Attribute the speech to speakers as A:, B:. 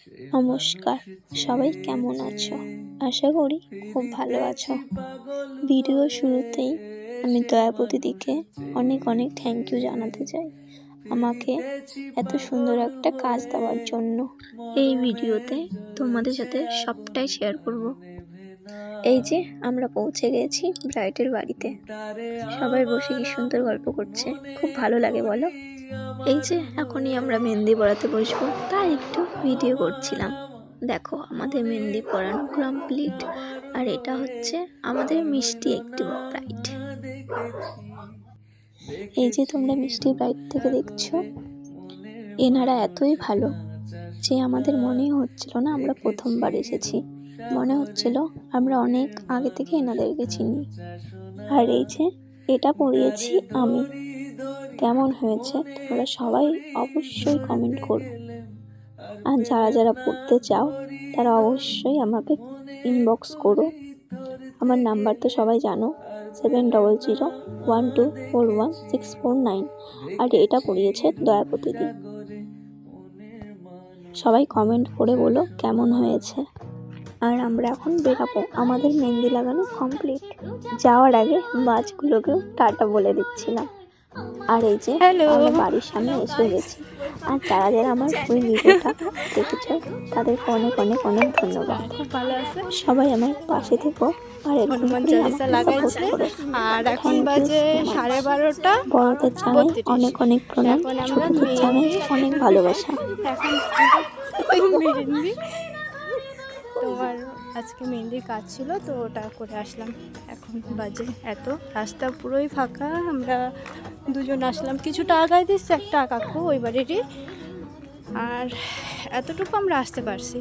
A: নমস্কার, সবাই কেমন আছো? আশা করি খুব ভালো আছো। ভিডিও শুরুতেই আমি দয়াপতিদিকে অনেক অনেক থ্যাংক ইউ জানাতে চাই আমাকে এত সুন্দর একটা কাজ দেওয়ার জন্য। এই ভিডিওতে তোমাদের সাথে সবটাই শেয়ার করব। এই যে আমরা পৌঁছে গেছি ব্রাইডের বাড়িতে। সবাই বসে কি সুন্দর গল্প করছে, খুব ভালো লাগে বলো। এই যে এখনই আমরা মেহেন্দি পরাতে বসবো, তাই একটু ভিডিও করছিলাম। দেখো আমাদের মেহেন্দি পরানো কমপ্লিট, আর এটা হচ্ছে আমাদের মিষ্টি একটু ব্রাইড। এই যে তোমরা মিষ্টি ব্রাইড থেকে দেখছো, এনারা এতই ভালো যে আমাদের মনেই হচ্ছিল না আমরা প্রথমবার এসেছি, মনে হচ্ছিল আমরা অনেক আগে থেকে এনাদেরকে চিনি। আর এই যে এটা পরিয়েছি আমি। কেমন হয়েছে তোমরা সবাই অবশ্যই কমেন্ট করো। আর যারা যারা পড়তে চাও তারা অবশ্যই আমাকে ইনবক্স করো। আমার নাম্বার তো সবাই জানো, 7001241649। আর এটা পড়িয়েছে দয়াপতিদি। সবাই কমেন্ট করে বলো কেমন হয়েছে। আর আমরা এখন বেরাবো, আমাদের মেহেন্দি লাগানো কমপ্লিট। যাওয়ার আগে মাছগুলোকেও টাটা বলে দিচ্ছিলাম। আর এই যে আমরা বাড়ির সামনে এসে গেছি। আর যারা যারা আমার ফুল ভিডিওটা দেখেছো তাদেরকে অনেক অনেক অনেক ধন্যবাদ।
B: খুব ভালো আছে,
A: সবাই আমার পাশে থেকো আর
B: হনুমান চালিসা লাগাইছে। আর এখন বাজে 12:30।
A: বড়দের জানাই অনেক অনেক প্রণাম, ছোটদের জানাই অনেক ভালোবাসা।
B: এখন মেহেন্দি, তোমার আজকে মেহেন্দির কাজ ছিল তো ওটা করে আসলাম। এখন বাজে এত, রাস্তা পুরোই ফাঁকা। আমরা দুজন আসলাম, কিছুটা আগায় দিচ্ছে একটা কাকু ওই বাড়িরই, আর এতটুকু আমরা আসতে পারছি।